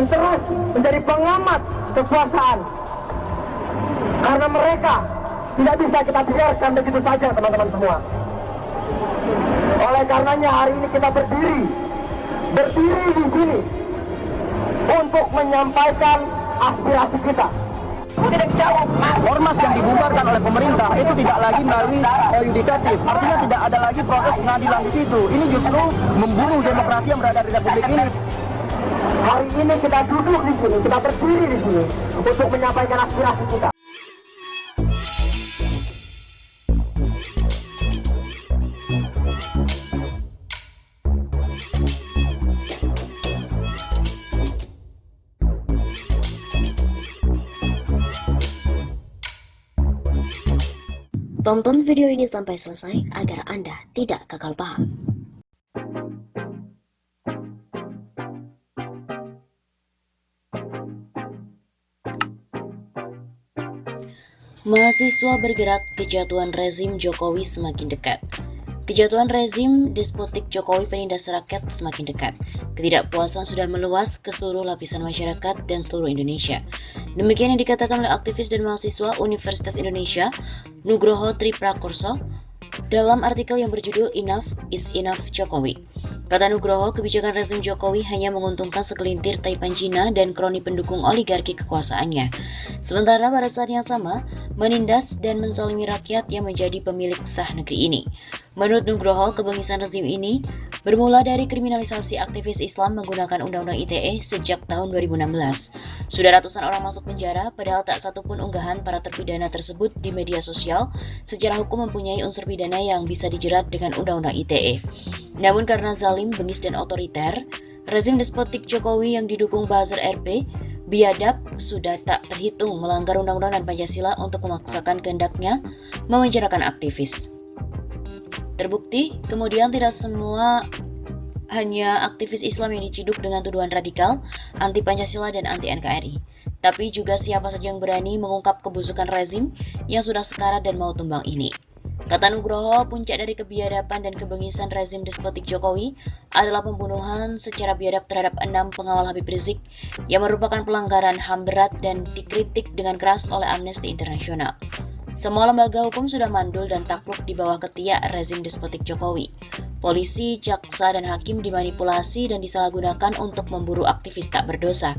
dan terus menjadi pengamat kekuasaan. Karena mereka tidak bisa kita biarkan begitu saja, teman-teman semua. Oleh karenanya hari ini kita berdiri di sini untuk menyampaikan aspirasi kita. Ormas yang dibubarkan oleh pemerintah itu tidak lagi melalui yudikatif, artinya tidak ada lagi proses pengadilan di situ. Ini justru membunuh demokrasi yang berada di Republik ini. Hari ini kita duduk di sini, kita berdiri di sini untuk menyampaikan aspirasi kita. Tonton video ini sampai selesai agar Anda tidak gagal paham. Mahasiswa bergerak, kejatuhan rezim Jokowi semakin dekat. Kejatuhan rezim despotik Jokowi penindas rakyat semakin dekat. Ketidakpuasan sudah meluas ke seluruh lapisan masyarakat dan seluruh Indonesia. Demikian yang dikatakan oleh aktivis dan mahasiswa Universitas Indonesia, Nugroho Triprakurso, dalam artikel yang berjudul Enough is Enough Jokowi. Kata Nugroho, kebijakan rezim Jokowi hanya menguntungkan segelintir taipan Cina dan kroni pendukung oligarki kekuasaannya. Sementara pada saat yang sama, menindas dan menzalimi rakyat yang menjadi pemilik sah negeri ini. Menurut Nugroho, kebengisan rezim ini bermula dari kriminalisasi aktivis Islam menggunakan Undang-Undang ITE sejak tahun 2016. Sudah ratusan orang masuk penjara, padahal tak satu pun unggahan para terpidana tersebut di media sosial. Secara hukum mempunyai unsur pidana yang bisa dijerat dengan Undang-Undang ITE. Namun karena zalim, bengis, dan otoriter, rezim despotik Jokowi yang didukung buzzer RP, biadab, sudah tak terhitung melanggar Undang-Undang dan Pancasila untuk memaksakan kehendaknya memenjarakan aktivis. Terbukti, kemudian tidak semua hanya aktivis Islam yang diciduk dengan tuduhan radikal, anti Pancasila dan anti NKRI, tapi juga siapa saja yang berani mengungkap kebusukan rezim yang sudah sekarat dan mau tumbang ini. Kata Nugroho, puncak dari kebiadaban dan kebengisan rezim despotik Jokowi adalah pembunuhan secara biadab terhadap 6 pengawal Habib Rizik yang merupakan pelanggaran HAM berat dan dikritik dengan keras oleh Amnesty International. Semua lembaga hukum sudah mandul dan takluk di bawah ketiak rezim despotik Jokowi. Polisi, jaksa, dan hakim dimanipulasi dan disalahgunakan untuk memburu aktivis tak berdosa.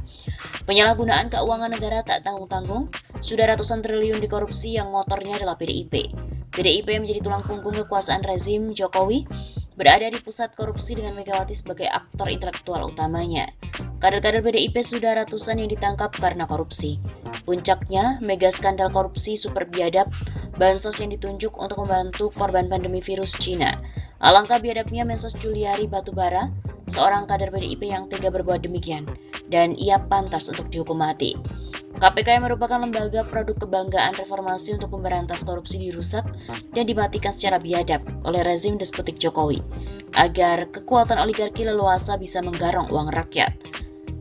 Penyalahgunaan keuangan negara tak tanggung-tanggung, sudah ratusan triliun dikorupsi yang motornya adalah PDIP. PDIP menjadi tulang punggung kekuasaan rezim Jokowi, berada di pusat korupsi dengan Megawati sebagai aktor intelektual utamanya. Kader-kader PDIP sudah ratusan yang ditangkap karena korupsi. Puncaknya, mega skandal korupsi super biadab, bansos yang ditunjuk untuk membantu korban pandemi virus Cina. Alangkah biadabnya Mensos Juliari Batubara, seorang kader PDIP yang tega berbuat demikian, dan ia pantas untuk dihukum mati. KPK yang merupakan lembaga produk kebanggaan reformasi untuk memberantas korupsi dirusak dan dimatikan secara biadab oleh rezim despotik Jokowi, agar kekuatan oligarki leluasa bisa menggarong uang rakyat.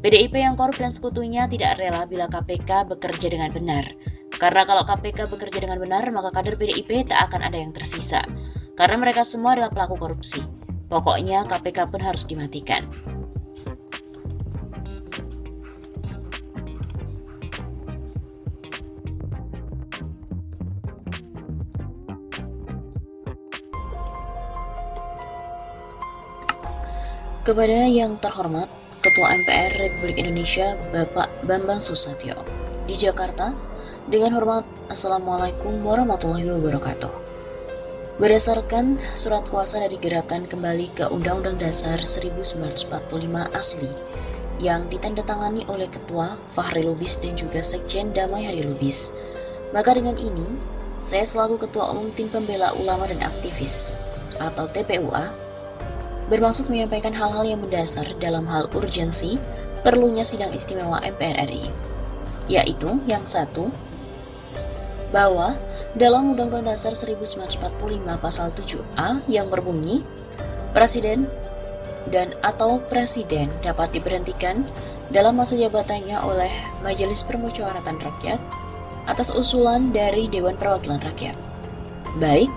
PDIP yang korup dan sekutunya tidak rela bila KPK bekerja dengan benar. Karena kalau KPK bekerja dengan benar, maka kader PDIP tak akan ada yang tersisa. Karena mereka semua adalah pelaku korupsi. Pokoknya KPK pun harus dimatikan. Kepada yang terhormat Ketua MPR Republik Indonesia Bapak Bambang Susatyo di Jakarta, dengan hormat Assalamualaikum warahmatullahi wabarakatuh. Berdasarkan surat kuasa dari Gerakan Kembali ke Undang-Undang Dasar 1945 asli yang ditandatangani oleh Ketua Fahri Lubis dan juga Sekjen Damai Hari Lubis, maka dengan ini saya selaku Ketua Umum Tim Pembela Ulama dan Aktivis atau TPUA bermaksud menyampaikan hal-hal yang mendasar dalam hal urgensi perlunya sidang istimewa MPR RI, yaitu yang satu, bahwa dalam Undang-Undang Dasar 1945 Pasal 7A yang berbunyi, Presiden dan atau Presiden dapat diberhentikan dalam masa jabatannya oleh Majelis Permusyawaratan Rakyat atas usulan dari Dewan Perwakilan Rakyat, baik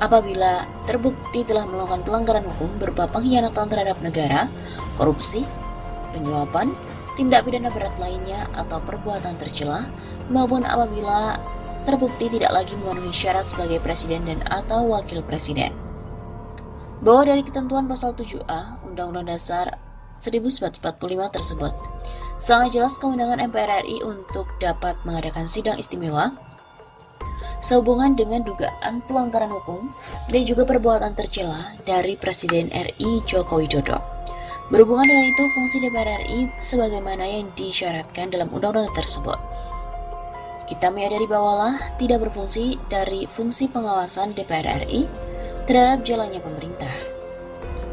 apabila terbukti telah melakukan pelanggaran hukum berupa pengkhianatan terhadap negara, korupsi, penyuapan, tindak pidana berat lainnya atau perbuatan tercela, maupun apabila terbukti tidak lagi memenuhi syarat sebagai presiden dan atau wakil presiden. Bahwa dari ketentuan pasal 7A Undang-Undang Dasar 1945 tersebut, sangat jelas kewenangan MPR RI untuk dapat mengadakan sidang istimewa sehubungan dengan dugaan pelanggaran hukum dan juga perbuatan tercela dari Presiden RI Joko Widodo. Berhubungan dengan itu, fungsi DPR RI sebagaimana yang disyaratkan dalam undang-undang tersebut. Kita menyadari bahawalah tidak berfungsi dari fungsi pengawasan DPR RI terhadap jalannya pemerintah.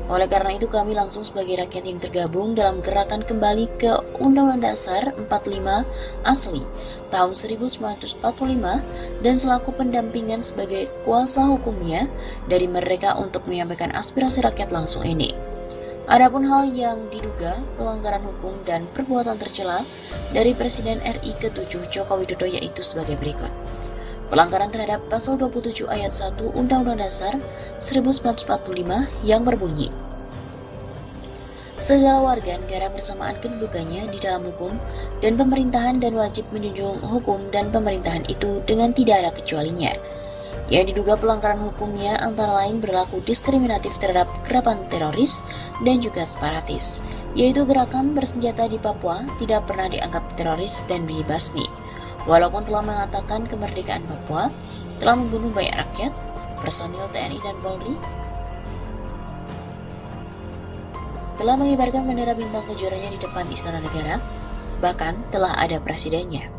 Oleh karena itu, kami langsung sebagai rakyat yang tergabung dalam gerakan kembali ke Undang-Undang Dasar 45 asli tahun 1945 dan selaku pendampingan sebagai kuasa hukumnya dari mereka untuk menyampaikan aspirasi rakyat langsung ini. Adapun hal yang diduga pelanggaran hukum dan perbuatan tercela dari Presiden RI ke-7 Joko Widodo yaitu sebagai berikut. Pelanggaran terhadap pasal 27 ayat 1 Undang-Undang Dasar 1945 yang berbunyi, segala warga negara bersamaan kedudukannya di dalam hukum dan pemerintahan dan wajib menjunjung hukum dan pemerintahan itu dengan tidak ada kecualinya. Yang diduga pelanggaran hukumnya antara lain berlaku diskriminatif terhadap gerakan teroris dan juga separatis, yaitu gerakan bersenjata di Papua tidak pernah dianggap teroris dan dibasmi. Walaupun telah mengatakan kemerdekaan Papua, telah membunuh banyak rakyat, personil TNI dan Polri, telah mengibarkan bendera bintang kejuaranya di depan Istana Negara, bahkan telah ada presidennya.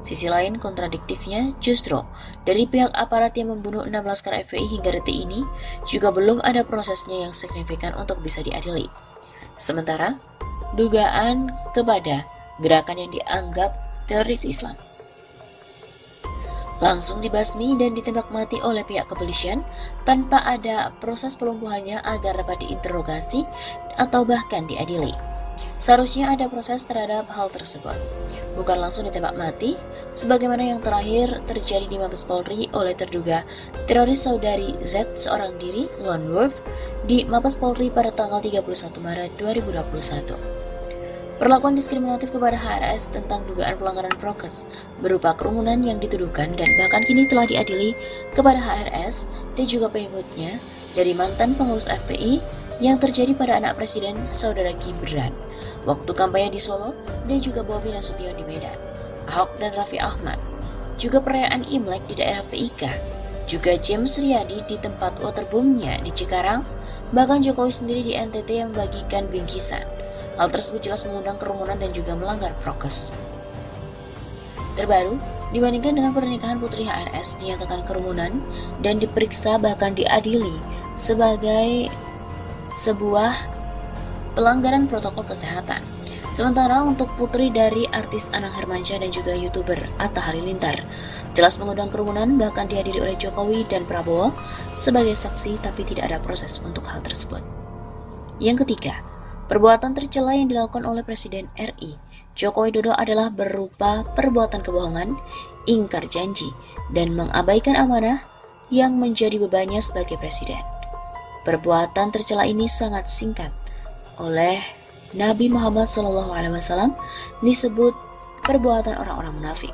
Sisi lain kontradiktifnya justru dari pihak aparat yang membunuh 6 laskar FPI hingga detik ini juga belum ada prosesnya yang signifikan untuk bisa diadili. Sementara dugaan kepada gerakan yang dianggap teroris Islam langsung dibasmi dan ditembak mati oleh pihak kepolisian tanpa ada proses pelumpuhannya agar dapat diinterogasi atau bahkan diadili. Seharusnya ada proses terhadap hal tersebut, bukan langsung ditembak mati sebagaimana yang terakhir terjadi di Mabes Polri oleh terduga teroris saudari Z seorang diri lone wolf di Mabes Polri pada tanggal 31 Maret 2021. Perlakuan diskriminatif kepada HRS tentang dugaan pelanggaran prokes berupa kerumunan yang dituduhkan dan bahkan kini telah diadili kepada HRS dan juga pengikutnya dari mantan pengurus FPI yang terjadi pada anak Presiden Saudara Gibran waktu kampanye di Solo dan juga Bobi Nasution di Medan, Ahok dan Raffi Ahmad, juga perayaan Imlek di daerah PIK, juga James Riyadi di tempat waterboomnya di Cikarang, bahkan Jokowi sendiri di NTT yang membagikan bingkisan. Hal tersebut jelas mengundang kerumunan dan juga melanggar prokes. Terbaru, dibandingkan dengan pernikahan Putri HRS dinyatakan kerumunan dan diperiksa bahkan diadili sebagai sebuah pelanggaran protokol kesehatan. Sementara untuk putri dari artis Anang Hermansyah dan juga YouTuber Atta Halilintar jelas mengundang kerumunan bahkan dihadiri oleh Jokowi dan Prabowo sebagai saksi tapi tidak ada proses untuk hal tersebut. Yang ketiga, perbuatan tercela yang dilakukan oleh Presiden RI Joko Widodo adalah berupa perbuatan kebohongan, ingkar janji, dan mengabaikan amanah yang menjadi bebannya sebagai presiden. Perbuatan tercela ini sangat singkat oleh Nabi Muhammad SAW disebut perbuatan orang-orang munafik.